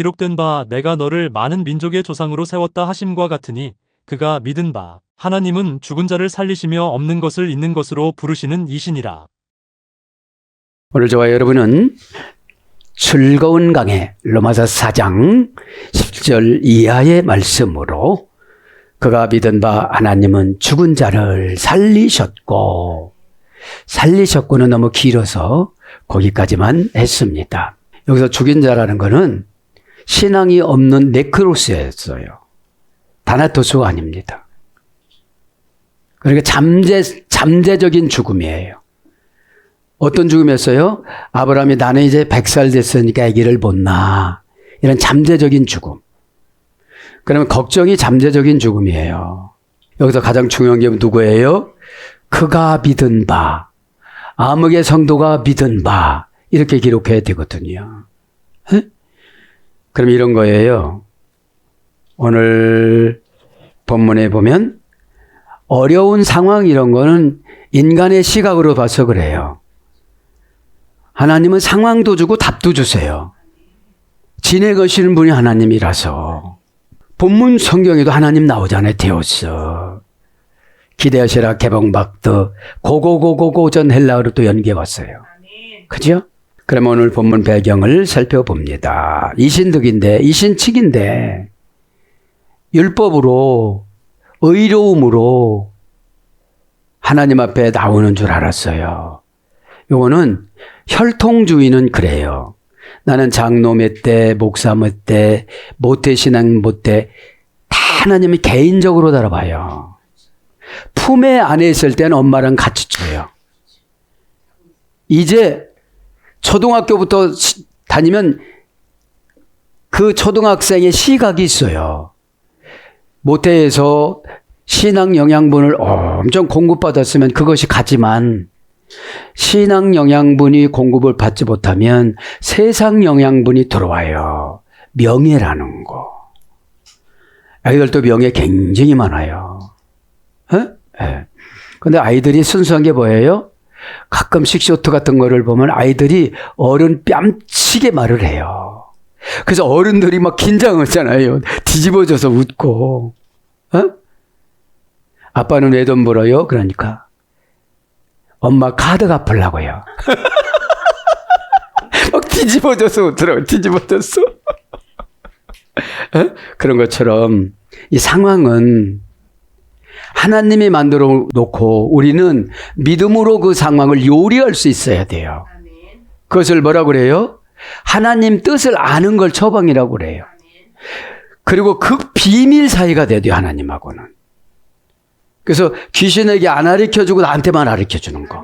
기록된 바 내가 너를 많은 민족의 조상으로 세웠다 하심과 같으니 그가 믿은 바 하나님은 죽은 자를 살리시며 없는 것을 있는 것으로 부르시는 이시니라. 오늘 저와 여러분은 즐거운 강해 로마서 4장 10절 이하의 말씀으로 그가 믿은 바 하나님은 죽은 자를 살리셨고는 너무 길어서 거기까지만 했습니다. 여기서 죽인 자라는 것은 신앙이 없는 네크로스였어요. 다나토스가 아닙니다. 그러니까 잠재적인 죽음이에요. 어떤 죽음이었어요? 아브라함이 나는 이제 100살 됐으니까 아기를 못 낳아. 이런 잠재적인 죽음. 그러면 걱정이 잠재적인 죽음이에요. 여기서 가장 중요한 게 누구예요? 그가 믿은 바, 암흑의 성도가 믿은 바, 이렇게 기록해야 되거든요. 에? 그럼 이런 거예요. 오늘 본문에 보면 어려운 상황 이런 거는 인간의 시각으로 봐서 그래요. 하나님은 상황도 주고 답도 주세요. 지내가시는 분이 하나님이라서. 본문 성경에도 하나님 나오잖아요. 데오스. 기대하시라 개봉박도 고고고고고 전 헬라어로 또 연기해 왔어요. 그죠? 그럼 오늘 본문 배경을 살펴봅니다. 이신득인데, 이신칙인데, 율법으로, 의로움으로 하나님 앞에 나오는 줄 알았어요. 요거는 혈통주의는 그래요. 나는 장로 몇 대, 목사 몇 대, 모태신앙 몇 대, 다 하나님이 개인적으로 달아봐요. 품에 안에 있을 때는 엄마랑 같이 줘요. 이제 초등학교부터 다니면 그 초등학생의 시각이 있어요. 모태에서 신앙 영양분을 엄청 공급받았으면 그것이 가지만 신앙 영양분이 공급을 받지 못하면 세상 영양분이 들어와요. 명예라는 거. 아이들도 명예 굉장히 많아요. 근데 아이들이 순수한 게 뭐예요? 가끔씩 쇼트 같은 거를 보면 아이들이 어른 뺨치게 말을 해요. 그래서 어른들이 막 긴장하잖아요. 뒤집어져서 웃고. 아빠는 왜 돈 벌어요? 그러니까 엄마 카드 갚으려고요. 막 뒤집어져서 웃더라고. 뒤집어졌어. 그런 것처럼 이 상황은 하나님이 만들어 놓고 우리는 믿음으로 그 상황을 요리할 수 있어야 돼요. 그것을 뭐라고 그래요? 하나님 뜻을 아는 걸 처방이라고 그래요. 그리고 그 비밀 사이가 돼야 돼요. 하나님하고는. 그래서 귀신에게 안 가르쳐주고 나한테만 가르쳐주는 거.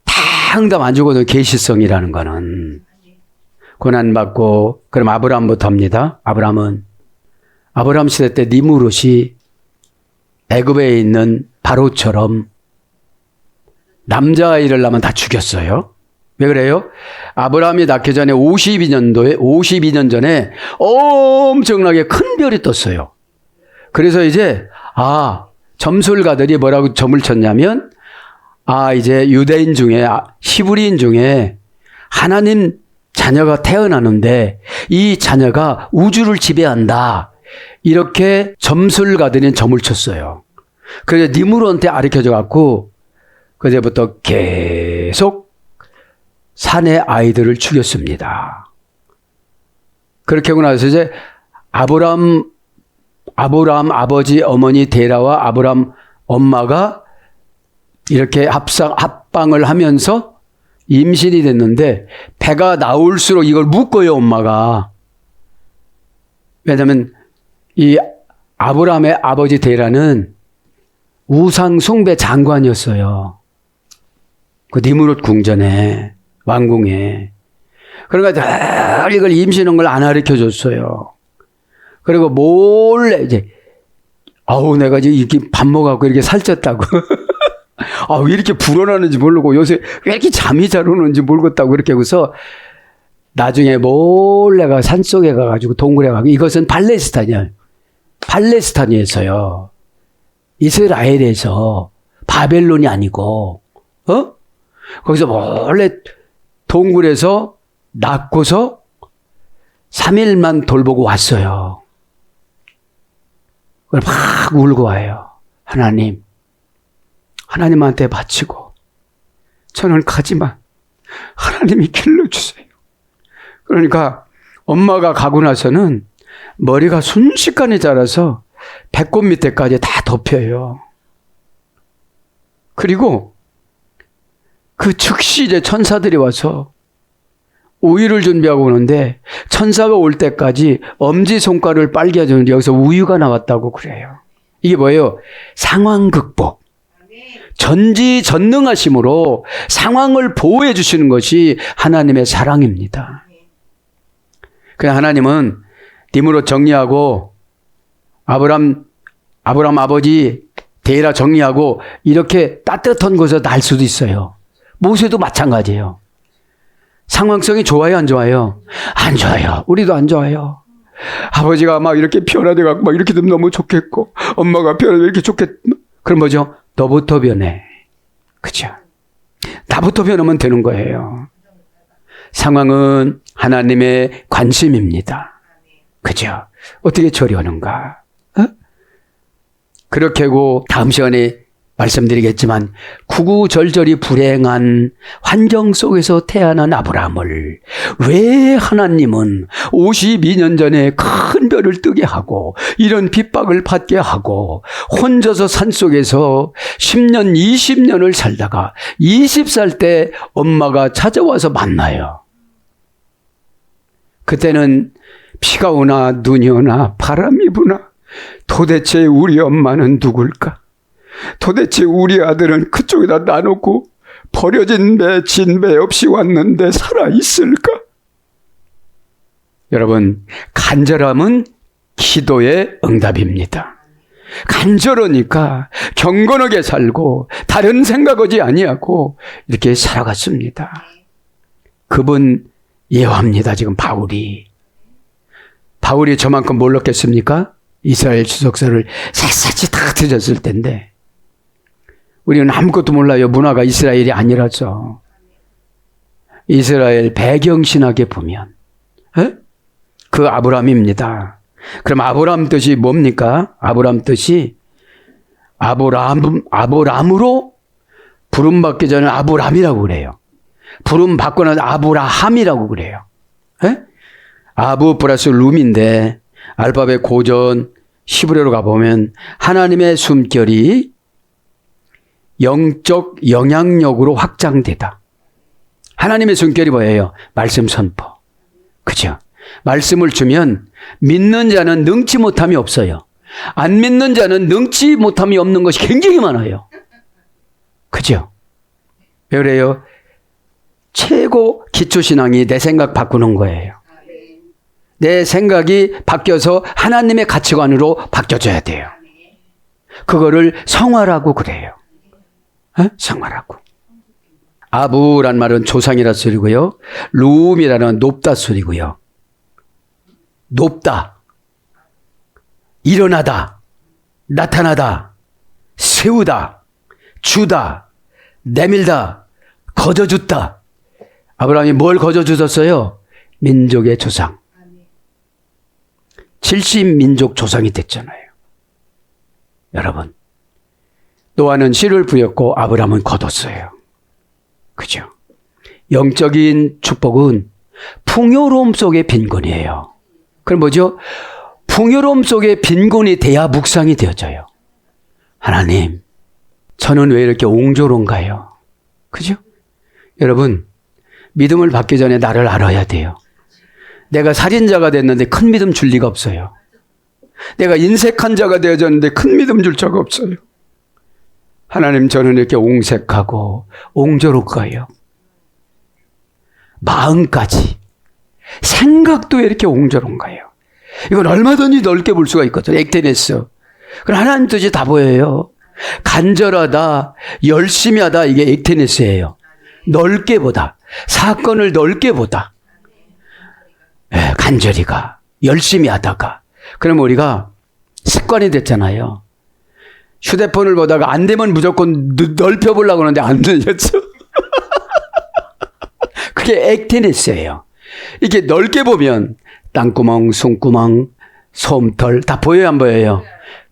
다 응답 안 주고도 계시성이라는 거는 고난받고. 그럼 아브라함부터 합니다. 아브라함 시대 때 니무롯이 애굽에 있는 바로처럼 남자아이를 낳으면 다 죽였어요. 왜 그래요? 아브라함이 낳기 전에 52년 전에 엄청나게 큰 별이 떴어요. 그래서 이제 점술가들이 뭐라고 점을 쳤냐면 이제 유대인 중에 히브리인 중에 하나님 자녀가 태어나는데 이 자녀가 우주를 지배한다. 이렇게 점술가들이 점을 쳤어요. 그래서 니무롯한테 가르쳐져 갖고 그제부터 계속 산의 아이들을 죽였습니다. 그렇게 하고 나서 이제 아브라함 아버지 어머니 데라와 아브라함 엄마가 이렇게 합방을 하면서 임신이 됐는데 배가 나올수록 이걸 묶어요. 엄마가. 왜냐하면 이 아브라함의 아버지 데라는 우상 숭배 장관이었어요. 그 니무롯 궁전에, 왕궁에. 그러니까 이걸 임신한 걸 안 가르쳐 줬어요. 그리고 몰래 이제 내가 이렇게 밥 먹어갖고 이렇게 살쪘다고. 왜 이렇게 불어나는지 모르고 요새 왜 이렇게 잠이 잘 오는지 모르겠다고 그렇게 하고서 나중에 몰래가 산속에 가가지고 동굴에 가고 이것은 팔레스타인에서요. 이스라엘에서 바벨론이 아니고 거기서 몰래 동굴에서 낳고서 3일만 돌보고 왔어요. 그걸 막 울고 와요. 하나님한테 바치고 저는 가지만 하나님이 길러주세요. 그러니까 엄마가 가고 나서는 머리가 순식간에 자라서 배꼽 밑에까지 다 덮여요. 그리고 그 즉시 이제 천사들이 와서 우유를 준비하고 오는데 천사가 올 때까지 엄지손가락을 빨개졌는데 여기서 우유가 나왔다고 그래요. 이게 뭐예요? 상황 극복. 전지전능하심으로 상황을 보호해 주시는 것이 하나님의 사랑입니다. 그냥 하나님은 니므롯 정리하고 아브람 아버지 데라 정리하고 이렇게 따뜻한 곳에서 날 수도 있어요. 모세도 마찬가지예요. 상황성이 좋아요, 안 좋아요? 안 좋아요. 우리도 안 좋아요. 아버지가 막 이렇게 변화돼 갖고 막 이렇게 되면 너무 좋겠고 엄마가 변화돼 이렇게 좋겠. 그럼 뭐죠? 너부터 변해. 그죠? 나부터 변하면 되는 거예요. 상황은 하나님의 관심입니다. 그죠? 어떻게 처리하는가? 그렇게 하고 다음 시간에 말씀드리겠지만 구구절절히 불행한 환경 속에서 태어난 아브라함을 왜 하나님은 52년 전에 큰 별을 뜨게 하고 이런 핍박을 받게 하고 혼자서 산속에서 10년 20년을 살다가 20살 때 엄마가 찾아와서 만나요. 그때는 비가 오나 눈이 오나 바람이 부나 도대체 우리 엄마는 누굴까? 도대체 우리 아들은 그쪽에다 놔놓고 버려진 배, 진 배 없이 왔는데 살아있을까? 여러분, 간절함은 기도의 응답입니다. 간절하니까 경건하게 살고 다른 생각하지 아니하고 이렇게 살아갔습니다. 그분 예화입니다. 지금 바울이 저만큼 몰랐겠습니까? 이스라엘 주석서를 샅샅이 다 뒤졌을 텐데 우리는 아무것도 몰라요. 문화가 이스라엘이 아니라서. 이스라엘 배경신학에 보면 그 아브람입니다. 그럼 아브람 뜻이 뭡니까? 아브람 뜻이 아브람으로 부름받기 전에 아브람이라고 그래요. 부름받고 나서 아브라함이라고 그래요. 아브 플러스 룸인데 알파벳 고전 히브리어로 가보면 하나님의 숨결이 영적 영향력으로 확장되다. 하나님의 숨결이 뭐예요? 말씀 선포. 그죠? 말씀을 주면 믿는 자는 능치 못함이 없어요. 안 믿는 자는 능치 못함이 없는 것이 굉장히 많아요. 그죠? 왜 그래요? 최고 기초신앙이 내 생각 바꾸는 거예요. 내 생각이 바뀌어서 하나님의 가치관으로 바뀌어져야 돼요. 그거를 성화라고 그래요. 성화라고. 아부란 말은 조상이라 소리고요. 루움이라는 높다 소리고요. 높다, 일어나다, 나타나다, 세우다, 주다, 내밀다, 거저주다. 아브라함이 뭘 거저주었어요? 민족의 조상. 70민족 조상이 됐잖아요. 여러분, 노아는 씨를 부였고 아브라함은 거뒀어요. 그죠? 영적인 축복은 풍요로움 속의 빈곤이에요. 그럼 뭐죠? 풍요로움 속의 빈곤이 돼야 묵상이 되어져요. 하나님, 저는 왜 이렇게 옹졸한가요? 그죠? 여러분, 믿음을 받기 전에 나를 알아야 돼요. 내가 살인자가 됐는데 큰 믿음 줄 리가 없어요. 내가 인색한 자가 되어졌는데 큰 믿음 줄 자가 없어요. 하나님, 저는 이렇게 옹색하고 옹졸할까요? 마음까지, 생각도 이렇게 옹졸한가요? 이건 얼마든지 넓게 볼 수가 있거든요. 액테네스. 그럼 하나님 뜻이 다 보여요. 간절하다, 열심히 하다, 이게 액테네스예요. 넓게 보다, 사건을 넓게 보다. 간절히가, 열심히 하다가. 그럼 우리가 습관이 됐잖아요. 휴대폰을 보다가 안 되면 무조건 넓혀보려고 하는데 안 되겠죠? 그게 액테네스예요. 이게 넓게 보면 땅구멍, 숨구멍, 솜털 다 보여요, 안 보여요?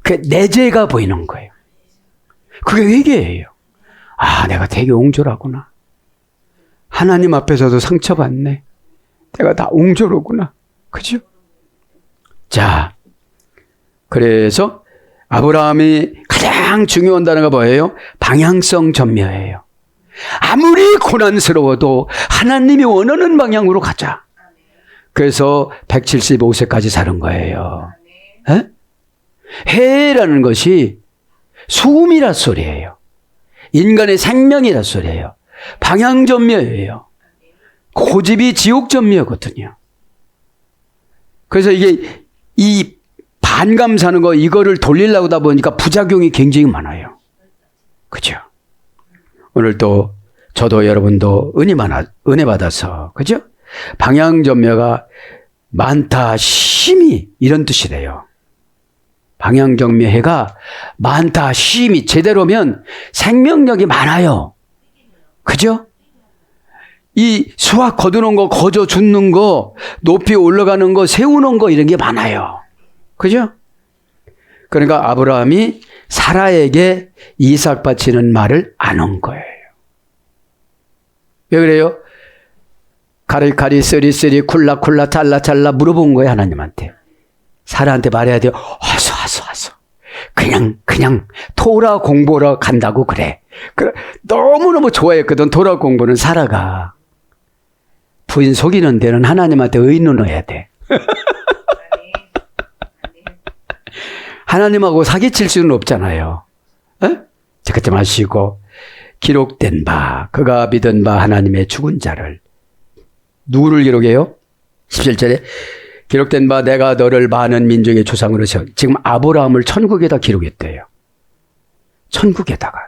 그 내재가 보이는 거예요. 그게 회개예요. 아, 내가 되게 옹졸하구나. 하나님 앞에서도 상처받네. 내가 다 옹졸하구나. 그죠? 자, 그래서 아브라함이 가장 중요한 단어가 뭐예요? 방향성 전묘예요. 아무리 고난스러워도 하나님이 원하는 방향으로 가자. 그래서 175세까지 사는 거예요. 에? 해라는 것이 숨이라 소리예요. 인간의 생명이라 소리예요. 방향전묘예요. 고집이 지옥전묘거든요. 그래서 이게 이 반감 사는 거 이거를 돌리려고 하다 보니까 부작용이 굉장히 많아요. 그죠? 오늘 또 저도 여러분도 은혜 받아서 그죠? 방향전묘가 많다 심히 이런 뜻이래요. 방향전묘해가 많다 심히 제대로면 생명력이 많아요. 그죠? 이 수확 거두는 거, 거저 죽는 거, 높이 올라가는 거, 세우는 거 이런 게 많아요. 그죠? 그러니까 아브라함이 사라에게 이삭 바치는 말을 안 한 거예요. 왜 그래요? 가리가리 쓰리쓰리 쿨라쿨라 찰라찰라 물어본 거예요, 하나님한테. 사라한테 말해야 돼요. 어서. 그냥 토라 공부하러 간다고 그래. 너무너무 좋아했거든, 토라 공부는. 사라가. 부인 속이는 데는 하나님한테 의논해야 돼. 하나님하고 사기칠 수는 없잖아요. 자, 그때 마시고 기록된 바 그가 믿은 바 하나님의 죽은 자를 누구를 기록해요? 17절에 기록된 바 내가 너를 많은 민족의 조상으로 세워. 지금 아브라함을 천국에다 기록했대요. 천국에다가.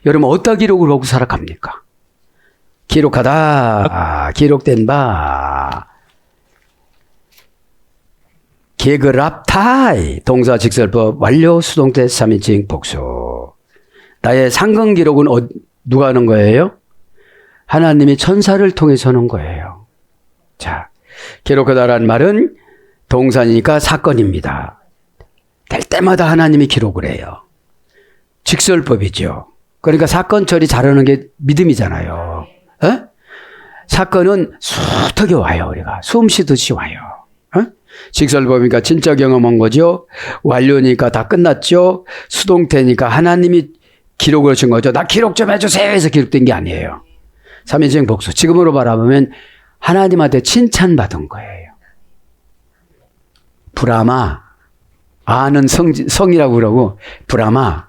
여러분 어디다 기록을 하고 살아갑니까? 기록하다. 기록된 바 게그랍타이 동사 직설법 완료 수동태 3인칭 복수. 나의 상근 기록은 누가 하는 거예요? 하나님이 천사를 통해서 하는 거예요. 자, 기록하다라는 말은 동사니까 사건입니다. 될 때마다 하나님이 기록을 해요. 직설법이죠. 그러니까 사건 처리 잘하는 게 믿음이잖아요. 사건은 숱하게 와요. 우리가 숨 쉬듯이 와요. 직설법이니까 진짜 경험한 거죠. 완료니까 다 끝났죠. 수동태니까 하나님이 기록을 하신 거죠. 나 기록 좀 해주세요 해서 기록된 게 아니에요. 3인칭 복수. 지금으로 바라보면 하나님한테 칭찬받은 거예요. 브라마. 아는 성이라고 그러고 브라마.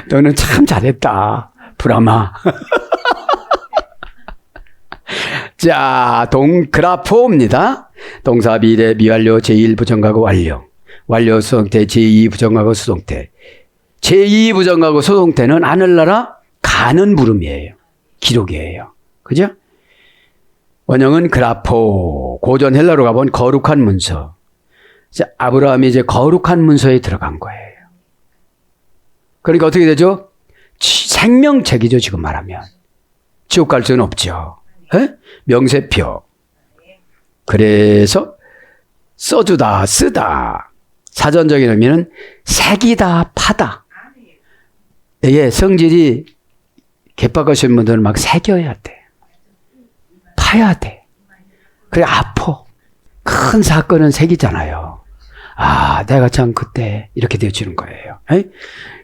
너는 참 잘했다. 브라마. 자, 그라포입니다. 동사 미래 미완료 제1부정가고 완료. 완료 수동태 제2부정가고 수동태. 제2부정가고 수동태는 하늘나라 가는 부름이에요. 기록이에요. 그죠? 원형은 그라포. 고전 헬라로 가본 거룩한 문서. 이제 아브라함이 이제 거룩한 문서에 들어간 거예요. 그러니까 어떻게 되죠? 생명책이죠, 지금 말하면. 지옥 갈 수는 없죠. 명세표. 그래서 써주다, 쓰다. 사전적인 의미는 새기다, 파다. 이게 성질이 개빡하신 분들은 막 새겨야 돼. 파야 돼. 그래, 아파. 큰 사건은 새기잖아요. 아, 내가 참 그때 이렇게 되어지는 거예요.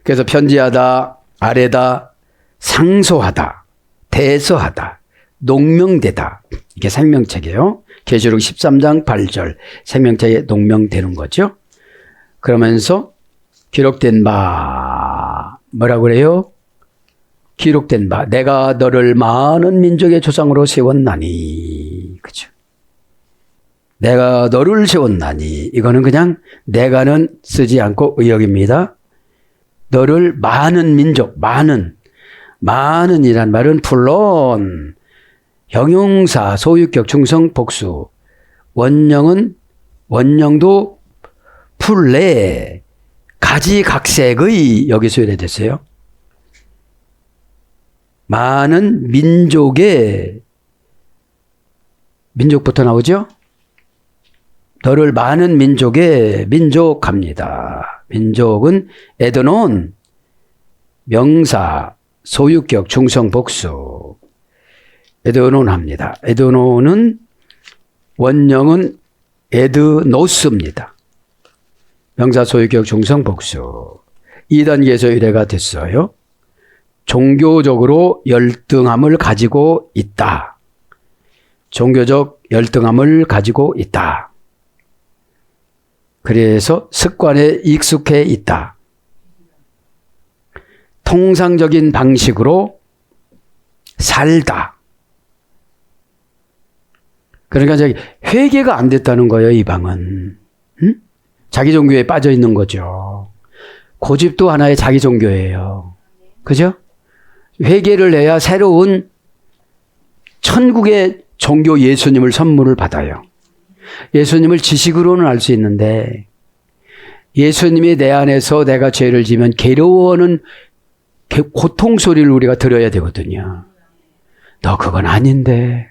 그래서 편지하다, 아래다, 상소하다, 대서하다, 농명되다. 이게 생명책이에요. 계시록 13장 8절 생명책에 농명되는 거죠. 그러면서 기록된 바 뭐라고 그래요? 기록된 바 내가 너를 많은 민족의 조상으로 세웠나니. 그죠? 내가 너를 세웠나니. 이거는 그냥 내가는 쓰지 않고 의역입니다. 너를 많은 민족, 많은이란 말은 플론, 형용사, 소유격, 충성, 복수. 원형도 풀레, 가지각색의 여기서 이래 됐어요. 많은 민족부터 나오죠? 너를 많은 민족에 민족합니다. 민족은 에드논, 명사, 소유격, 중성, 복수. 에드논 합니다. 에드논은 원형은 에드노스입니다. 명사, 소유격, 중성, 복수. 2단계에서 의뢰가 됐어요. 종교적으로 열등함을 가지고 있다. 종교적 열등함을 가지고 있다. 그래서 습관에 익숙해 있다. 통상적인 방식으로 살다. 그러니까 저기 회개가 안 됐다는 거예요, 이 방은. 응? 자기 종교에 빠져 있는 거죠. 고집도 하나의 자기 종교예요. 그죠? 회개를 해야 새로운 천국의 종교 예수님을 선물을 받아요. 예수님을 지식으로는 알 수 있는데 예수님이 내 안에서 내가 죄를 지면 괴로워하는 고통 소리를 우리가 들어야 되거든요. 너 그건 아닌데.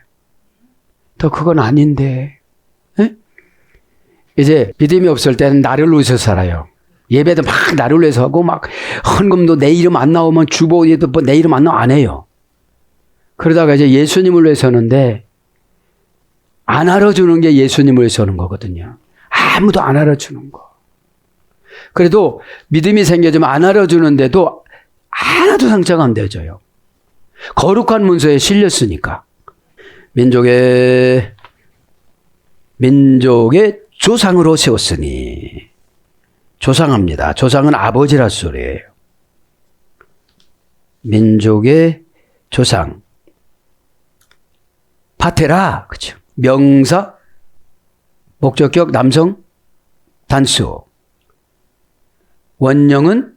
너 그건 아닌데. 에? 이제 믿음이 없을 때는 나를 위해서 살아요. 예배도 막 나를 위해서 하고 막 헌금도 내 이름 안 나오면 주보에도 뭐 내 이름 안 나오면 안 해요. 그러다가 이제 예수님을 위해서 하는데 안 알아주는 게 예수님을 위해서 하는 거거든요. 아무도 안 알아주는 거. 그래도 믿음이 생겨지면 안 알아주는데도 하나도 상처가 안 되어져요. 거룩한 문서에 실렸으니까. 민족의 조상으로 세웠으니. 조상합니다. 조상은 아버지라 소리예요. 민족의 조상. 파테라. 그렇죠. 명사, 목적격, 남성, 단수. 원형은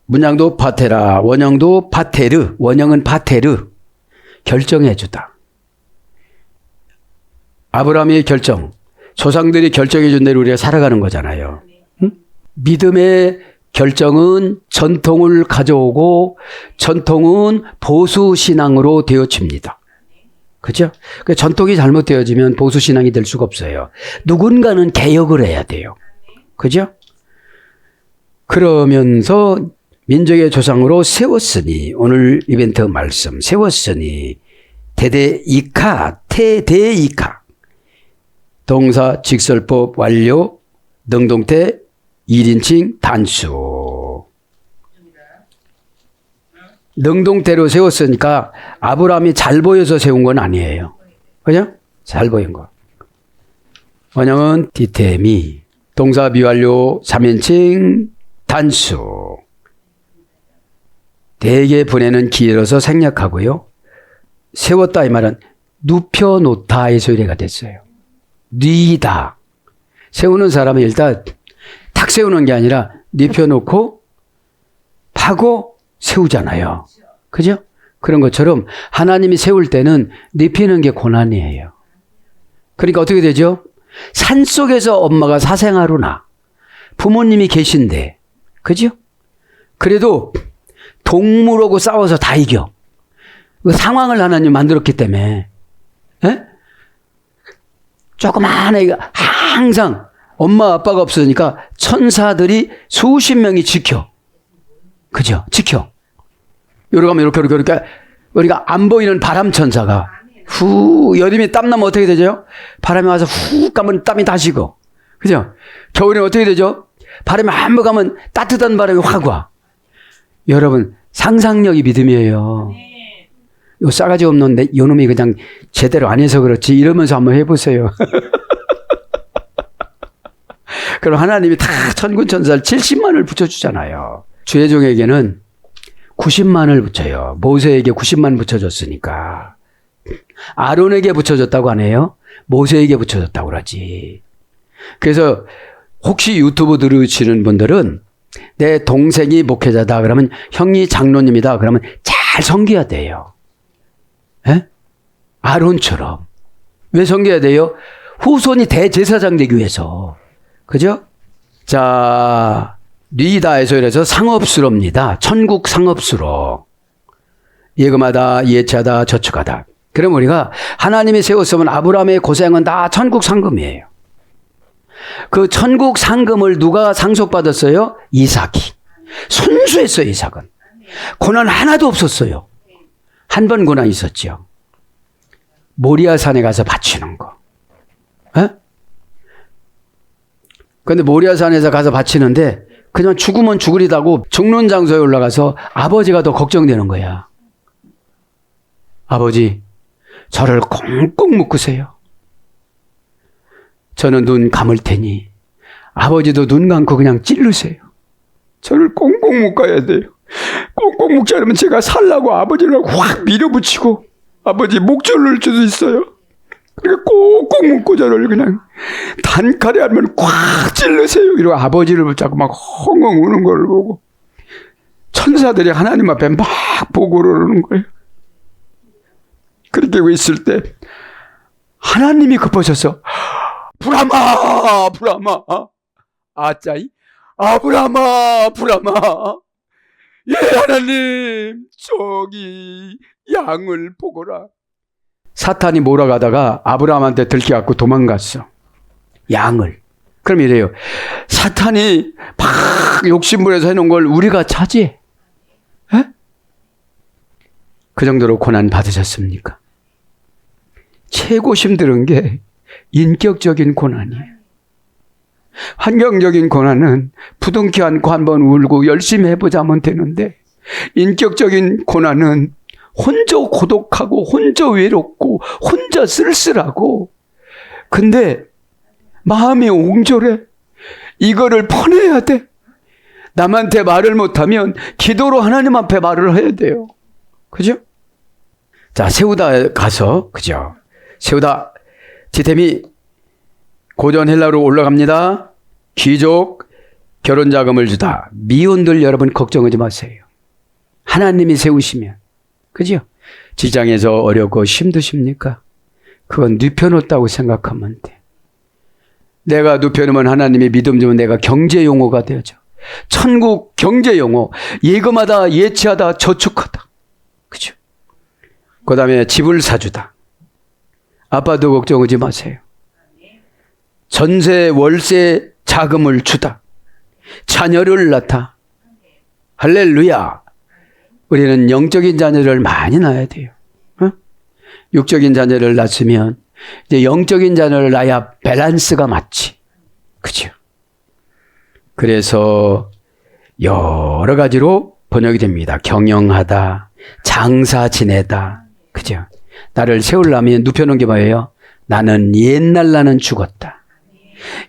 문장도 파테라, 원형도 파테르, 원형은 파테르. 결정해 주다. 아브라함의 결정. 조상들이 결정해 준 대로 우리가 살아가는 거잖아요. 응? 믿음의 결정은 전통을 가져오고 전통은 보수신앙으로 되어집니다. 그죠? 전통이 잘못되어지면 보수신앙이 될 수가 없어요. 누군가는 개혁을 해야 돼요. 그죠? 그러면서 민족의 조상으로 세웠으니, 오늘 이벤트 말씀, 세웠으니, 대대이카, 태대이카. 동사, 직설법, 완료, 능동태, 1인칭, 단수. 능동태로 세웠으니까 아브라함이 잘 보여서 세운 건 아니에요. 그죠? 잘 보인 거. 원형은 디테미, 동사 미완료 3인칭 단수. 대개 보내는 기회로서 생략하고요. 세웠다 이 말은 눕혀놓다에서 의뢰가 됐어요. 뉘다. 세우는 사람은 일단 탁 세우는 게 아니라 눕혀놓고 파고 세우잖아요. 그죠? 그런 것처럼 하나님이 세울 때는 눕히는 게 고난이에요. 그러니까 어떻게 되죠? 산속에서 엄마가 사생아로나 부모님이 계신데, 그죠? 그래도 동물하고 싸워서 다 이겨. 그 상황을 하나님 만들었기 때문에, 에? 조그만 애가 항상 엄마 아빠가 없으니까 천사들이 수십 명이 지켜. 그죠? 지켜. 요러 가면 이렇게 우리가 안 보이는 바람 천사가 여름에 땀 나면 어떻게 되죠? 바람이 와서 훅 가면 땀이 다 식어. 그죠? 겨울에 어떻게 되죠? 바람이 한번 가면 따뜻한 바람이 확 와. 여러분, 상상력이 믿음이에요. 요 싸가지 없는 요놈이 그냥 제대로 안 해서 그렇지 이러면서 한번 해보세요. 그럼 하나님이 다 천군천사를 70만을 붙여주잖아요. 주의 종에게는 90만을 붙여요. 모세에게 90만 붙여줬으니까. 아론에게 붙여줬다고 안 해요? 모세에게 붙여줬다고 그러지. 그래서 혹시 유튜브 들으시는 분들은 내 동생이 목회자다 그러면 형이 장로님이다 그러면 잘 섬겨야 돼요. 에? 아론처럼. 왜 섬겨야 돼요? 후손이 대제사장 되기 위해서. 그죠? 자, 리다에서 이래서 상업수로입니다. 천국 상업수로. 예금하다, 예차하다, 저축하다. 그럼 우리가 하나님이 세웠으면 아브라함의 고생은 다 천국 상금이에요. 그 천국 상금을 누가 상속받았어요? 이삭이. 순수했어요, 이삭은. 고난 하나도 없었어요. 한 번 고난 있었죠. 모리아산에 가서 바치는 거. 그런데 모리아산에서 가서 바치는데 그냥 죽으면 죽으리다고 죽는 장소에 올라가서 아버지가 더 걱정되는 거야. 아버지, 저를 꽁꽁 묶으세요. 저는 눈 감을 테니 아버지도 눈 감고 그냥 찌르세요. 저를 꽁꽁 묶어야 돼요. 꽁꽁 묶지 않으면 제가 살라고 아버지를 확 밀어붙이고 아버지 목줄을 수도 있어요. 그러니까 꽁꽁 묶고 저를 그냥 단칼에 하면 꽉 찔르세요. 이러고 아버지를 붙잡고 막 헝헝 우는 걸 보고 천사들이 하나님 앞에 막 보고 그러는 거예요. 그렇게 있을 때 하나님이 급하셔서 브라마 브라마 아짜이 아브라마 브라마 예 하나님 저기 양을 보거라. 사탄이 몰아가다가 아브라함한테 들켜갖고 도망갔어. 양을. 그럼 이래요. 사탄이 막 욕심부려서 해놓은 걸 우리가 차지해. 에? 그 정도로 고난 받으셨습니까? 최고 힘든 게 인격적인 고난이에요. 환경적인 고난은 부둥켜 안고 한번 울고 열심히 해보자면 되는데 인격적인 고난은 혼자 고독하고 혼자 외롭고 혼자 쓸쓸하고 근데 마음이 옹졸해. 이거를 퍼내야 돼. 남한테 말을 못하면 기도로 하나님 앞에 말을 해야 돼요. 그죠? 자, 세우다 가서 그죠? 세우다 지템이 고전 헬라로 올라갑니다. 귀족 결혼 자금을 주다. 미혼들 여러분 걱정하지 마세요. 하나님이 세우시면 그죠? 직장에서 어렵고 힘드십니까? 그건 눕혀놓았다고 생각하면 돼. 내가 눕혀놓으면 하나님이 믿음 주면 내가 경제 용어가 되어져. 천국 경제 용어. 예금하다, 예치하다, 저축하다. 그죠? 그 다음에 집을 사주다. 아빠도 걱정하지 마세요. 전세, 월세 자금을 주다. 자녀를 낳다. 할렐루야. 우리는 영적인 자녀를 많이 낳아야 돼요. 어? 육적인 자녀를 낳으면 이제 영적인 자녀를 낳아야 밸런스가 맞지. 그죠? 그래서 여러 가지로 번역이 됩니다. 경영하다, 장사 지내다. 그죠? 나를 세우려면 눕혀놓은 게 뭐예요? 나는 옛날 나는 죽었다.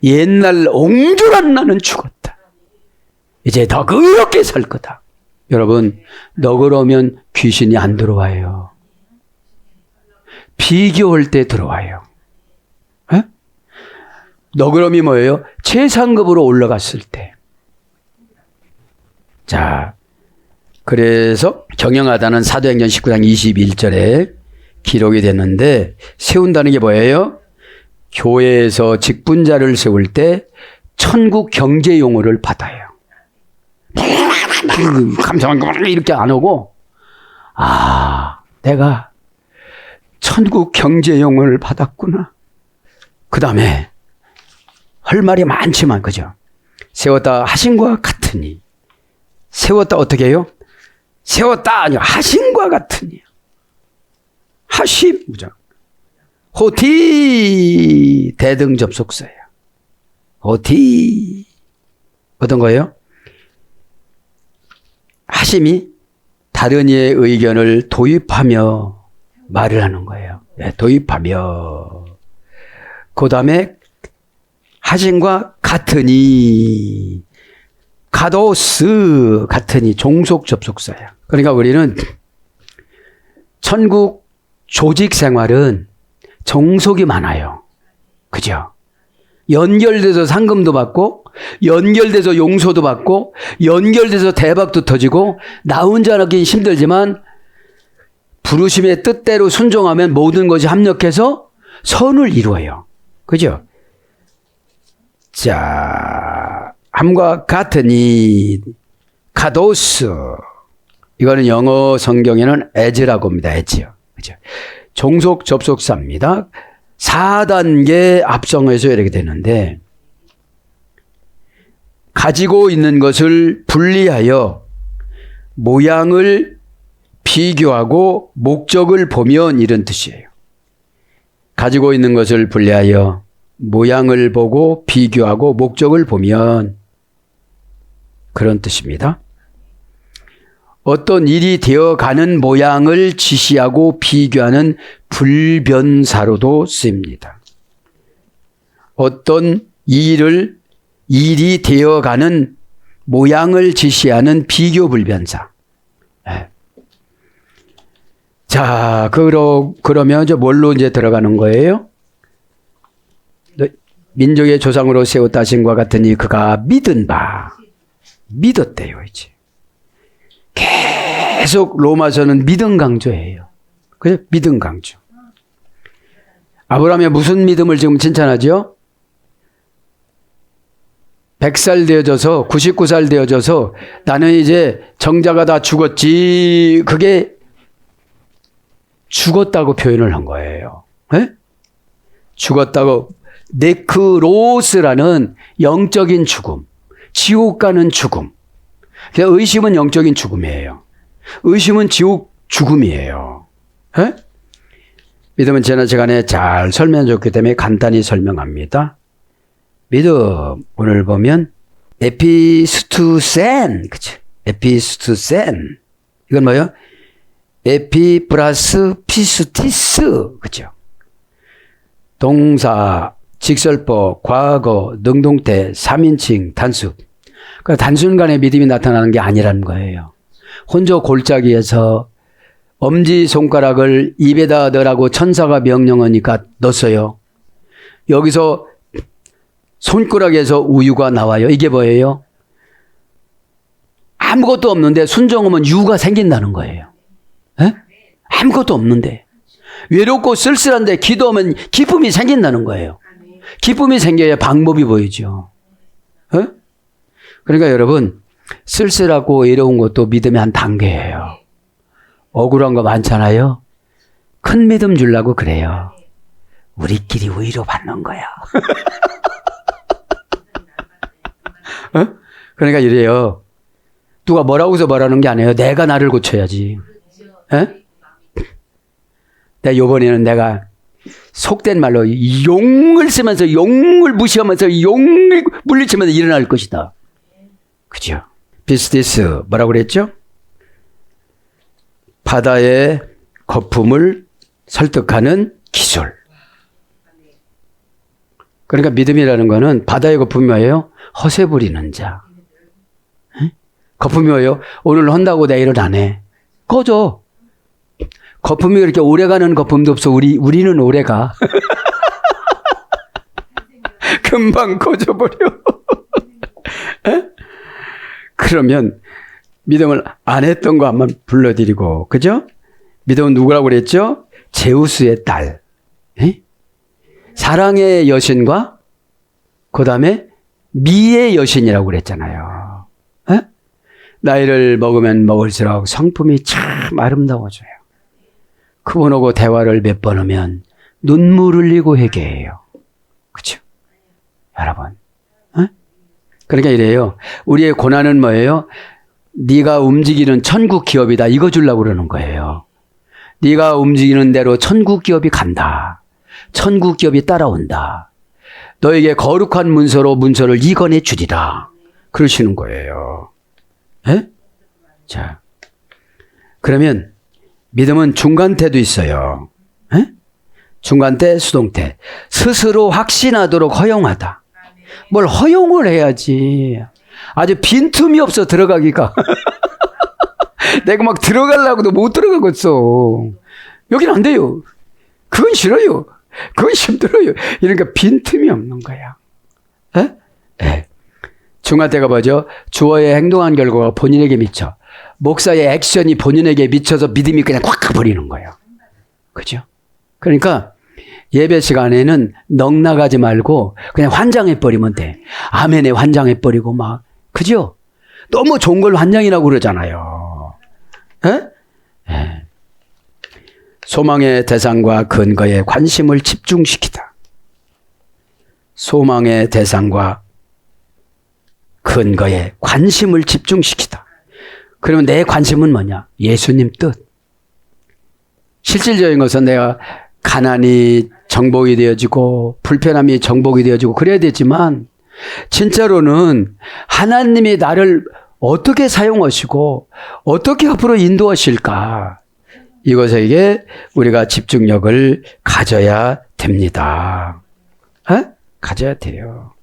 옛날 옹졸한 나는 죽었다. 이제 더 그렇게 살 거다. 여러분, 너그러우면 귀신이 안 들어와요. 비교할 때 들어와요. 에? 너그러움이 뭐예요? 최상급으로 올라갔을 때. 자, 그래서 경영하다는 사도행전 19장 21절에 기록이 됐는데 세운다는 게 뭐예요? 교회에서 직분자를 세울 때 천국 경제 용어를 받아요. 감사합니다 이렇게 안 오고 내가 천국 경제 용어를 받았구나. 그 다음에 할 말이 많지만 그죠? 세웠다 하신과 같으니. 세웠다 어떻게 해요? 세웠다 아니요 하신과 같으니. 하심 무장. 호티 대등접속사야. 호티 어떤 거예요? 하심이 다른 이의 의견을 도입하며 말을 하는 거예요. 네, 도입하며. 그 다음에 하심과 같으니. 가도스 같으니 종속 접속사야. 그러니까 우리는 천국 조직 생활은 종속이 많아요. 그죠? 연결돼서 상금도 받고 연결돼서 용서도 받고 연결돼서 대박도 터지고 나 혼자 하기 힘들지만 부르심의 뜻대로 순종하면 모든 것이 합력해서 선을 이루어요. 그죠? 자, 함과 같으니 카도스 이거는 영어 성경에는 as라고 합니다. as요. 그죠? 종속 접속사입니다. 4단계 합성해서 이렇게 되는데 가지고 있는 것을 분리하여 모양을 비교하고 목적을 보면 이런 뜻이에요. 가지고 있는 것을 분리하여 모양을 보고 비교하고 목적을 보면 그런 뜻입니다. 어떤 일이 되어가는 모양을 지시하고 비교하는 불변사로도 쓰입니다. 어떤 일이 되어가는 모양을 지시하는 비교불변사. 자, 그러면 이제 뭘로 이제 들어가는 거예요? 민족의 조상으로 세웠다 하신과 같으니 그가 믿은 바. 믿었대요, 이제. 계속 로마서는 믿음 강조해요. 그죠? 믿음 강조. 아브라함의 무슨 믿음을 지금 칭찬하죠? 100살 되어져서 99살 되어져서 나는 이제 정자가 다 죽었지. 그게 죽었다고 표현을 한 거예요. 네? 죽었다고. 네크로스라는 영적인 죽음. 지옥 가는 죽음. 의심은 영적인 죽음이에요. 의심은 지옥 죽음이에요. 네? 믿음은 지난 시간에 잘 설명해줬기 때문에 간단히 설명합니다. 믿음, 오늘 보면 에피스투센, 그치? 에피스투센. 이건 뭐예요? 에피 플러스 피스티스, 그죠? 동사, 직설법, 과거, 능동태, 3인칭, 단수. 그러니까 단순간에 믿음이 나타나는 게 아니라는 거예요. 혼자 골짜기에서 엄지손가락을 입에다 넣으라고 천사가 명령하니까 넣었어요. 여기서 손가락에서 우유가 나와요. 이게 뭐예요? 아무것도 없는데 순종하면 유가 생긴다는 거예요. 에? 아무것도 없는데. 외롭고 쓸쓸한데 기도하면 기쁨이 생긴다는 거예요. 기쁨이 생겨야 방법이 보이죠. 에? 그러니까 여러분, 쓸쓸하고 외로운 것도 믿음의 한 단계예요. 억울한 거 많잖아요. 큰 믿음 주려고 그래요. 우리끼리 위로 받는 거야. 어? 그러니까 이래요. 누가 뭐라고 해서 말하는 게 아니에요. 내가 나를 고쳐야지. 에? 이번에는 내가 속된 말로 용을 쓰면서 용을 무시하면서 용을 물리치면서 일어날 것이다. 그죠? 비스티스 뭐라고 그랬죠? 바다의 거품을 설득하는 기술. 그러니까 믿음이라는 거는 바다의 거품이 뭐예요? 허세 부리는 자. 에? 거품이 뭐예요? 오늘 한다고 내일은 안 해. 꺼져. 거품이 그렇게 오래가는 거품도 없어. 우리는 오래가. 금방 꺼져버려. 그러면 믿음을 안 했던 거 한번 불러드리고, 그죠? 믿음은 누구라고 그랬죠? 제우스의 딸. 에? 사랑의 여신과 그 다음에 미의 여신이라고 그랬잖아요. 에? 나이를 먹으면 먹을수록 성품이 참 아름다워져요. 그분하고 대화를 몇 번 하면 눈물 흘리고 회개해요. 그렇죠? 여러분. 에? 그러니까 이래요. 우리의 고난은 뭐예요? 네가 움직이는 천국 기업이다. 이거 주려고 그러는 거예요. 네가 움직이는 대로 천국 기업이 간다. 천국 기업이 따라온다. 너에게 거룩한 문서를 이건해 주리라. 그러시는 거예요. 에? 자, 그러면 믿음은 중간태도 있어요. 에? 중간태, 수동태. 스스로 확신하도록 허용하다. 뭘 허용을 해야지. 아주 빈틈이 없어 들어가기가. 내가 막 들어가려고도 못 들어가겠어. 여기는 안 돼요. 그건 싫어요. 그건 힘들어요. 이러니까 빈틈이 없는 거야. 에? 에. 중간태가 뭐죠? 주어의 행동한 결과가 본인에게 미쳐. 목사의 액션이 본인에게 미쳐서 믿음이 그냥 확 가버리는 거예요. 그죠? 그러니까 예배 시간에는 넉나가지 말고 그냥 환장해버리면 돼. 아멘에 환장해버리고 막. 그죠? 너무 좋은 걸 환장이라고 그러잖아요. 에? 에. 소망의 대상과 근거에 관심을 집중시키다. 소망의 대상과 근거에 관심을 집중시키다. 그러면 내 관심은 뭐냐? 예수님 뜻. 실질적인 것은 내가 가난이 정복이 되어지고 불편함이 정복이 되어지고 그래야 되지만 진짜로는 하나님이 나를 어떻게 사용하시고 어떻게 앞으로 인도하실까? 이것에게 우리가 집중력을 가져야 됩니다. 가져야 돼요.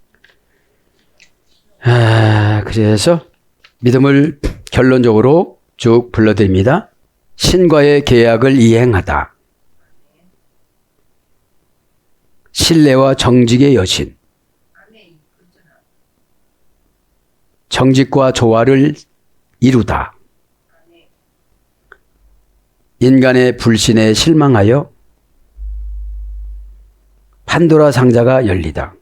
그래서 믿음을 결론적으로 쭉 불러드립니다. 신과의 계약을 이행하다. 신뢰와 정직의 여신. 정직과 조화를 이루다. 인간의 불신에 실망하여 판도라 상자가 열리다.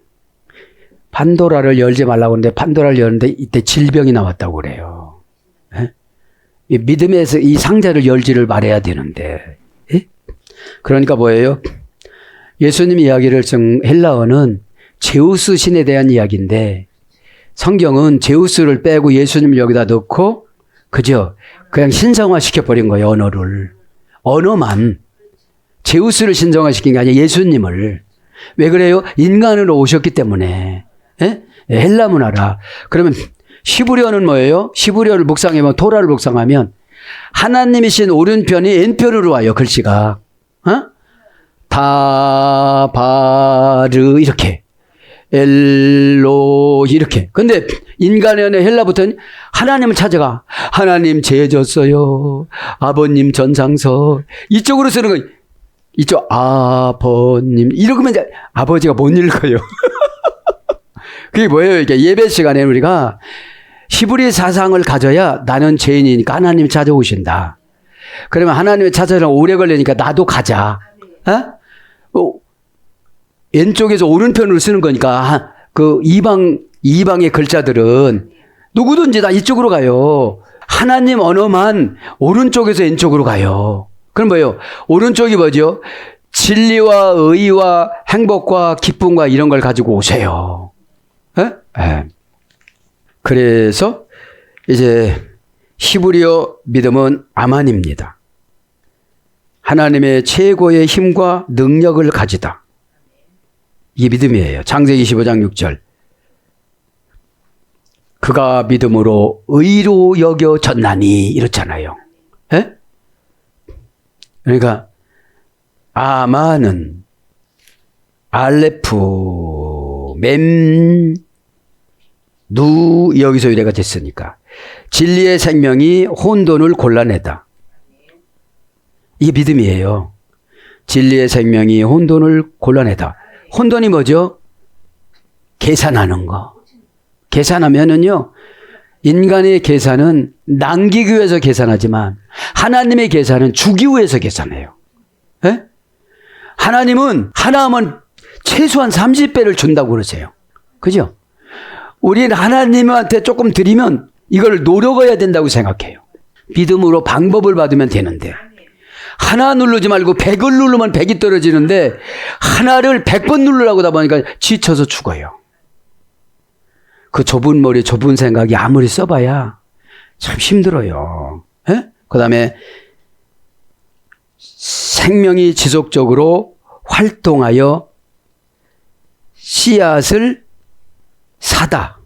판도라를 열지 말라고 하는데 판도라를 열는데 이때 질병이 나왔다고 그래요. 이 믿음에서 이 상자를 열지를 말해야 되는데. 그러니까 뭐예요? 예수님 이야기를 쓴 헬라어는 제우스 신에 대한 이야기인데 성경은 제우스를 빼고 예수님을 여기다 넣고 그죠? 그냥 신성화 시켜버린 거예요. 언어를. 언어만. 제우스를 신성화시킨 게 아니라 예수님을. 왜 그래요? 인간으로 오셨기 때문에. 헬라 문화라. 그러면 히브리어는 뭐예요? 히브리어를 묵상하면 토라를 묵상하면 하나님이신 오른편이 왼편으로 와요. 글씨가. 다바르 이렇게. 엘로 이렇게. 근데 인간의 언어 헬라부터는 하나님을 찾아가. 하나님 죄졌어요. 아버님 전상서. 이쪽으로 쓰는 거. 이쪽 아버님. 이러면 이제 아버지가 못 읽어요. 그게 뭐예요? 이게 예배 시간에 우리가 히브리 사상을 가져야 나는 죄인이니까 하나님이 찾아오신다. 그러면 하나님이 찾아오려면 오래 걸리니까 나도 가자. 왼쪽에서 오른편으로 쓰는 거니까 그 이방의 글자들은 누구든지 다 이쪽으로 가요. 하나님 언어만 오른쪽에서 왼쪽으로 가요. 그럼 뭐예요? 오른쪽이 뭐죠? 진리와 의와 행복과 기쁨과 이런 걸 가지고 오세요. 그래서 이제 히브리어 믿음은 아만입니다. 하나님의 최고의 힘과 능력을 가지다. 이게 믿음이에요. 창세기 15장 6절. 그가 믿음으로 의로 여겨졌나니 이렇잖아요. 그러니까 아만은 알레프 맴 누 여기서 유래가 됐으니까 진리의 생명이 혼돈을 골라내다. 이게 믿음이에요. 진리의 생명이 혼돈을 골라내다. 혼돈이 뭐죠? 계산하는 거. 계산하면은요, 인간의 계산은 남기기 위해서 계산하지만 하나님의 계산은 주기 위해서 계산해요. 하나님은 하나하면 최소한 30배를 준다고 그러세요. 그죠? 우리는 하나님한테 조금 드리면 이걸 노력해야 된다고 생각해요. 믿음으로 방법을 받으면 되는데 하나 누르지 말고 100을 누르면 100이 떨어지는데 하나를 100번 누르려고 하다 보니까 지쳐서 죽어요. 그 좁은 머리 좁은 생각이 아무리 써봐야 참 힘들어요. 그 다음에 생명이 지속적으로 활동하여 씨앗을 사다.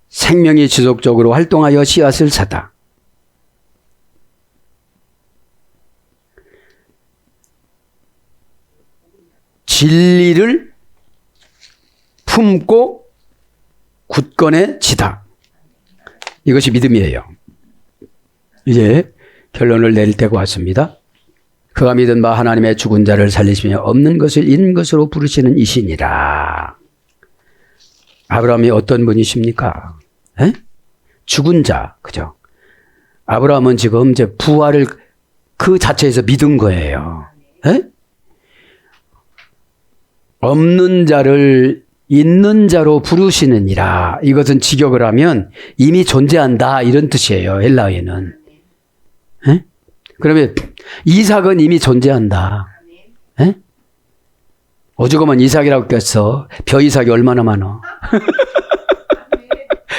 생명이 지속적으로 활동하여 씨앗을 사다. 진리를 품고 굳건해지다. 이것이 믿음이에요. 이제 결론을 내릴 때가 왔습니다. 그가 믿은 바 하나님의 죽은 자를 살리시며 없는 것을 있는 것으로 부르시는 이시니라. 아브라함이 어떤 분이십니까? 죽은 자, 그죠? 아브라함은 지금 이제 부활을 그 자체에서 믿은 거예요. 없는 자를 있는 자로 부르시느니라. 이것은 직역을 하면 이미 존재한다 이런 뜻이에요. 헬라어에는. 그러면 이삭은 이미 존재한다. 에? 오죽하면 이삭이라고 꼈어. 벼 이삭이 얼마나 많아.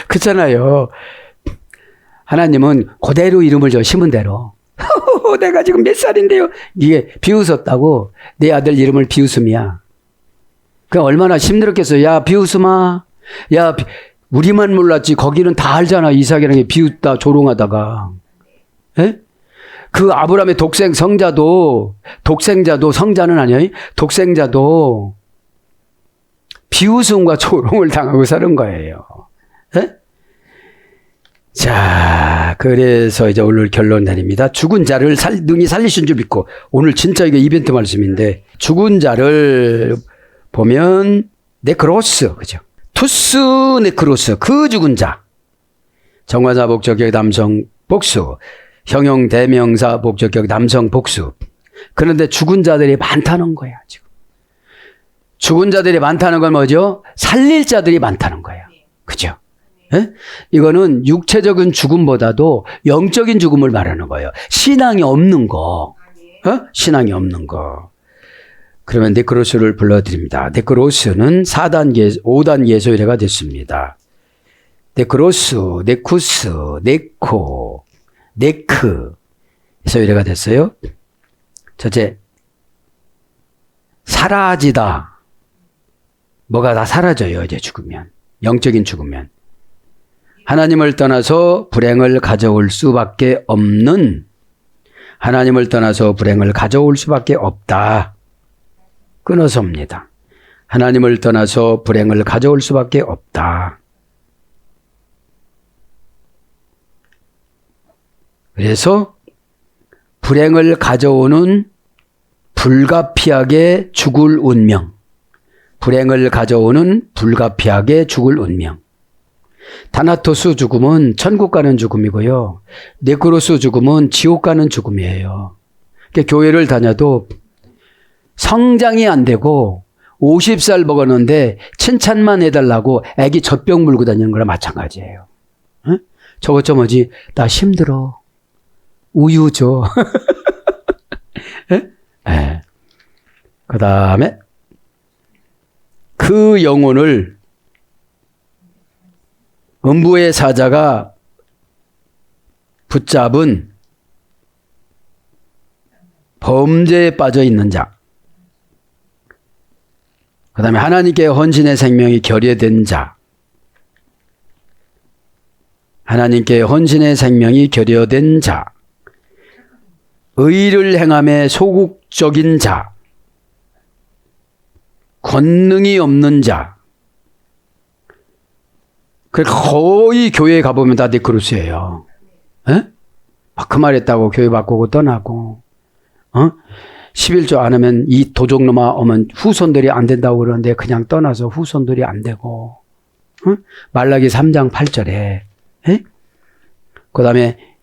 그렇잖아요. 하나님은 그대로 이름을 심은 대로. 내가 지금 몇 살인데요. 이게 비웃었다고. 내 아들 이름을 비웃음이야. 그 얼마나 힘들었겠어요. 야, 비웃음아. 야, 우리만 몰랐지. 거기는 다 알잖아. 이삭이라는 게 비웃다 조롱하다가. 에? 그 아브라함의 독생자도 성자는 아니에요. 독생자도 비웃음과 조롱을 당하고 사는 거예요. 에? 자, 그래서 이제 오늘 결론 내립니다. 죽은 자를 능히 살리신 줄 믿고, 오늘 진짜 이게 이벤트 말씀인데, 죽은 자를 보면 네크로스, 그죠? 투스 네크로스, 그 죽은 자. 정관사 목적격 남성 복수, 형용 대명사 목적격 남성 복수. 그런데 죽은 자들이 많다는 거야, 지금. 죽은 자들이 많다는 건 뭐죠? 살릴 자들이 많다는 거야. 그죠? 예? 이거는 육체적인 죽음보다도 영적인 죽음을 말하는 거예요. 신앙이 없는 거. 신앙이 없는 거. 그러면 네크로스를 불러드립니다. 네크로스는 4단계, 5단계 소유례가 됐습니다. 네크로스, 네쿠스, 네코, 네크 소유례가 됐어요. 첫째, 사라지다. 뭐가 다 사라져요, 이제 죽으면. 영적인 죽으면. 하나님을 떠나서 불행을 가져올 수밖에 없는, 하나님을 떠나서 불행을 가져올 수밖에 없다. 끊어섭니다. 하나님을 떠나서 불행을 가져올 수밖에 없다. 그래서 불행을 가져오는 불가피하게 죽을 운명, 불행을 가져오는 불가피하게 죽을 운명. 다나토스 죽음은 천국 가는 죽음이고요. 네크로스 죽음은 지옥 가는 죽음이에요. 그러니까 교회를 다녀도 성장이 안 되고 50살 먹었는데 칭찬만 해달라고 애기 젖병 물고 다니는 거랑 마찬가지예요. 응? 저것 좀 뭐지? 나 힘들어. 우유 줘. 네. 그 다음에 그 영혼을 음부의 사자가 붙잡은 범죄에 빠져 있는 자, 그 다음에 하나님께 헌신의 생명이 결여된 자, 하나님께 헌신의 생명이 결여된 자, 의를 행함에 소극적인 자, 권능이 없는 자. 거의 교회에 가보면 다 네크로스예요. 그 말했다고 교회 바꾸고 떠나고, 11조 안 하면 이 도적놈아 오면 후손들이 안 된다고 그러는데 그냥 떠나서 후손들이 안 되고, 말라기 3장 8절에, 그 다음에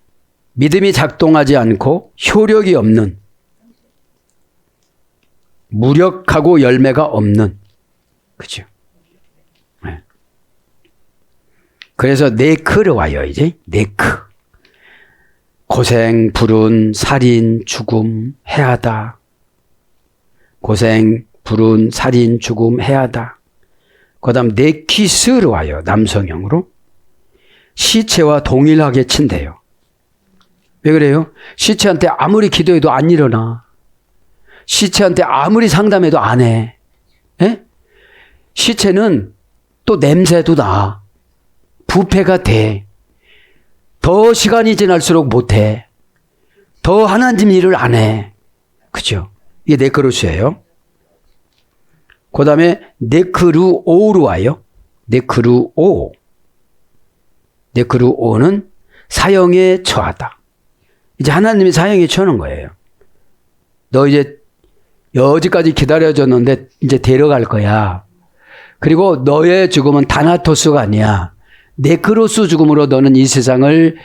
믿음이 작동하지 않고 효력이 없는, 무력하고 열매가 없는, 그죠? 그래서 네크로 와요, 이제. 네크. 고생, 불운, 살인, 죽음, 해하다. 고생, 불운, 살인, 죽음, 해하다. 그 다음 네키스로 와요, 남성형으로. 시체와 동일하게 친대요. 왜 그래요? 시체한테 아무리 기도해도 안 일어나. 시체한테 아무리 상담해도 안 해. 에? 시체는 또 냄새도 나. 부패가 돼. 더 시간이 지날수록 못해. 더 하나님 일을 안 해. 그죠? 이게 네크로스예요. 그 다음에 네크루오로 와요. 네크루오. 네크루오는 사형에 처하다. 이제 하나님이 사형에 처하는 거예요. 너 이제 여지까지 기다려줬는데 이제 데려갈 거야. 그리고 너의 죽음은 다나토스가 아니야. 네크로스 죽음으로 너는 이 세상을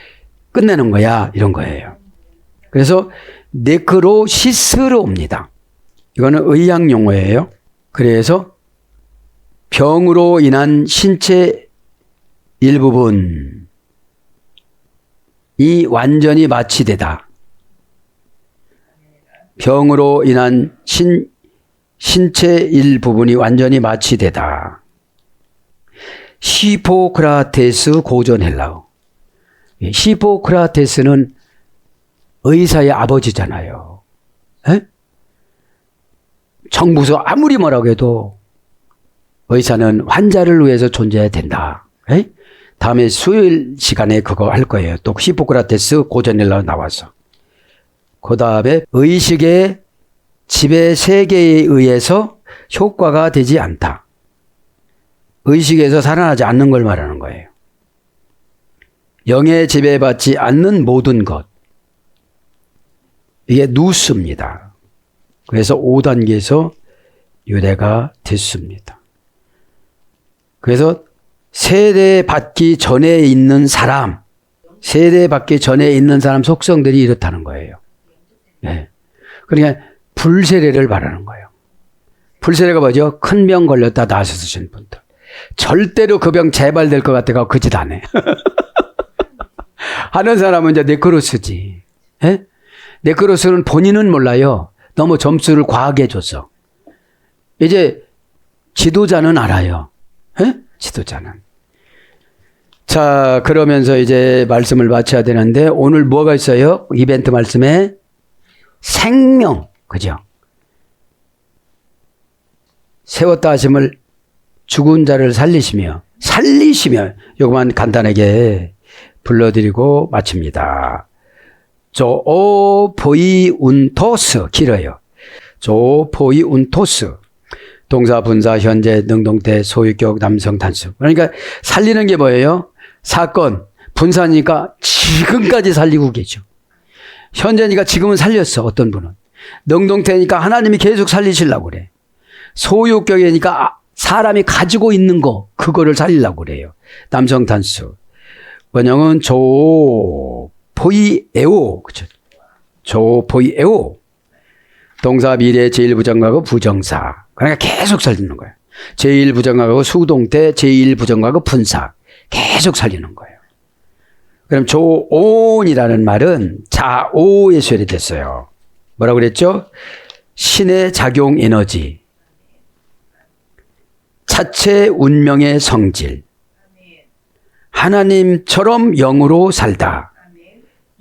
끝내는 거야. 이런 거예요. 그래서 네크로시스로 옵니다. 이거는 의학 용어예요. 그래서 병으로 인한 신체 일부분이 완전히 마취되다. 병으로 인한 신체 일부분이 완전히 마취되다. 히포크라테스 고전 헬라어. 히포크라테스는 의사의 아버지잖아요. 에? 정부서 아무리 뭐라고 해도 의사는 환자를 위해서 존재해야 된다. 에? 다음에 수요일 시간에 그거 할 거예요. 또 히포크라테스 고전 헬라어 나와서. 그 다음에 의식의 지배 세계에 의해서 효과가 되지 않다. 의식에서 살아나지 않는 걸 말하는 거예요. 영에 지배받지 않는 모든 것. 이게 누스입니다. 그래서 5단계에서 유대가 됐습니다. 그래서 세례받기 전에 있는 사람, 세례받기 전에 있는 사람 속성들이 이렇다는 거예요. 네. 그러니까 불세례를 말하는 거예요. 불세례가 뭐죠? 큰 병 걸렸다 나으신 분들. 절대로 그 병 재발될 것 같아서 그 짓 안 해. 하는 사람은 이제 네크로스지. 예? 네크로스는 본인은 몰라요. 너무 점수를 과하게 줬어. 이제 지도자는 알아요. 예? 지도자는. 자, 그러면서 이제 말씀을 마쳐야 되는데 오늘 뭐가 있어요? 이벤트 말씀에 생명. 그죠? 세웠다 하심을 죽은 자를 살리시며 요것만 간단하게 불러드리고 마칩니다. 조오보이운토스 길어요. 조오보이운토스 동사 분사 현재 능동태 소유격 남성 단수. 그러니까 살리는 게 뭐예요? 사건 분사니까 지금까지 살리고 계죠. 현재니까 지금은 살렸어. 어떤 분은 능동태니까 하나님이 계속 살리시려고 그래. 소유격이니까 사람이 가지고 있는 거 그거를 살리려고 그래요. 남성 단수. 원형은 조보이에오. 그렇죠? 조보이에오. 동사 미래 제1부정과거 부정사. 그러니까 계속 살리는 거예요. 제1부정과거 수동태 제1부정과거 분사. 계속 살리는 거예요. 그럼 조온이라는 말은 자오에 수열이 됐어요. 뭐라고 그랬죠? 신의 작용 에너지. 자체 운명의 성질. 하나님처럼 영으로 살다.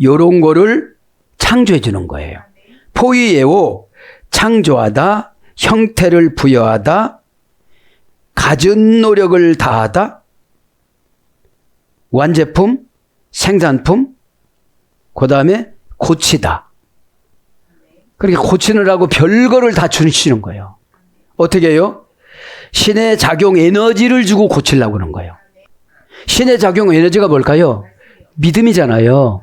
요런 거를 창조해 주는 거예요. 포이에오 창조하다, 형태를 부여하다, 갖은 노력을 다하다, 완제품, 생산품, 그 다음에 고치다. 그러니까 고치느라고 별거를 다 주시는 거예요. 어떻게 해요? 신의 작용 에너지를 주고 고치려고 그러는 거예요. 신의 작용 에너지가 뭘까요? 믿음이잖아요.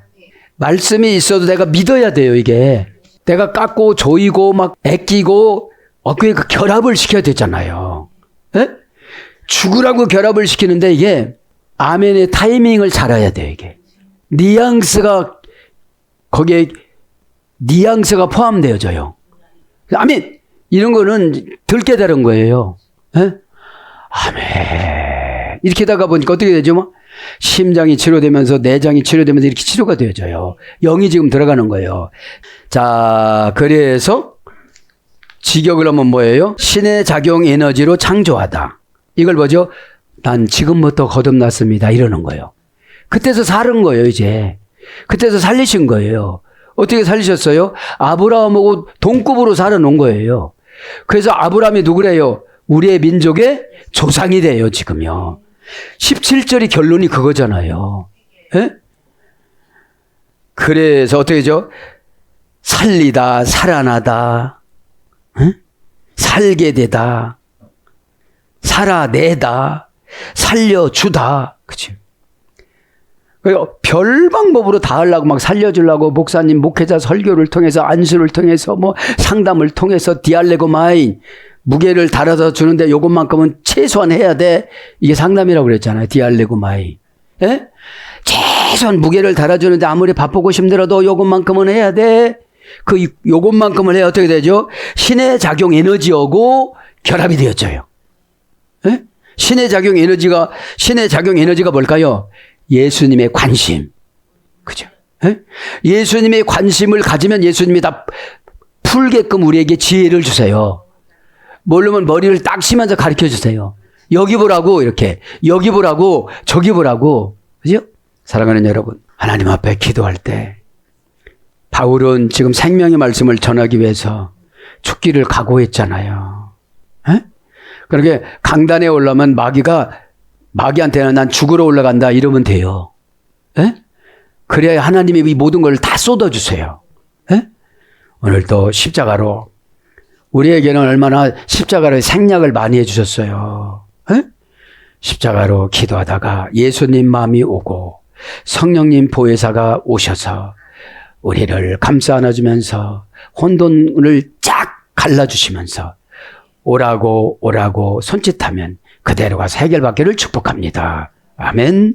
말씀이 있어도 내가 믿어야 돼요, 이게. 내가 깎고 조이고 막 애끼고 그 결합을 시켜야 되잖아요. 에? 죽으라고 결합을 시키는데 이게 아멘의 타이밍을 잘 알아야 돼요, 이게. 뉘앙스가 거기에 뉘앙스가 포함되어져요. 아멘! 이런 거는 들게 되는 거예요. 에? 아멘. 이렇게 하다가 보니까 어떻게 되죠? 뭐? 심장이 치료되면서 내장이 치료되면서 이렇게 치료가 되어져요. 영이 지금 들어가는 거예요. 자, 그래서 직역을 하면 뭐예요? 신의 작용 에너지로 창조하다. 이걸 뭐죠? 난 지금부터 거듭났습니다. 이러는 거예요. 그때서 살은 거예요, 이제. 그때서 살리신 거예요. 어떻게 살리셨어요? 아브라함하고 동급으로 살아놓은 거예요. 그래서 아브라함이 누구래요? 우리의 민족의 조상이 돼요, 지금요. 17절이 결론이 그거잖아요. 에? 그래서 어떻게 되죠? 살리다, 살아나다, 에? 살게 되다, 살아내다, 살려주다. 그치? 별 방법으로 다 하려고 막 살려주려고 목사님, 목회자 설교를 통해서 안수를 통해서 뭐 상담을 통해서 디알레고마인 무게를 달아서 주는데 요것만큼은 최소한 해야 돼. 이게 상담이라고 그랬잖아요. 디알레고마인. 예? 최소한 무게를 달아주는데 아무리 바쁘고 힘들어도 요것만큼은 해야 돼. 요것만큼을 해야 어떻게 되죠? 신의 작용 에너지하고 결합이 되어져요. 예? 신의 작용 에너지가 뭘까요? 예수님의 관심. 그죠? 예? 예수님의 관심을 가지면 예수님이 다 풀게끔 우리에게 지혜를 주세요. 모르면 머리를 딱 치면서 가르쳐 주세요. 여기 보라고 이렇게. 여기 보라고 저기 보라고. 그죠? 사랑하는 여러분. 하나님 앞에 기도할 때 바울은 지금 생명의 말씀을 전하기 위해서 죽기를 각오했잖아요. 에? 그러게 강단에 올라면 마귀한테는 난 죽으러 올라간다 이러면 돼요. 에? 그래야 하나님이 이 모든 걸 다 쏟아주세요. 에? 오늘도 십자가로 우리에게는 얼마나 십자가로 생략을 많이 해주셨어요. 에? 십자가로 기도하다가 예수님 마음이 오고 성령님 보혜사가 오셔서 우리를 감싸 안아주면서 혼돈을 쫙 갈라주시면서 오라고 손짓하면 그대로 가서 해결받기를 축복합니다. 아멘.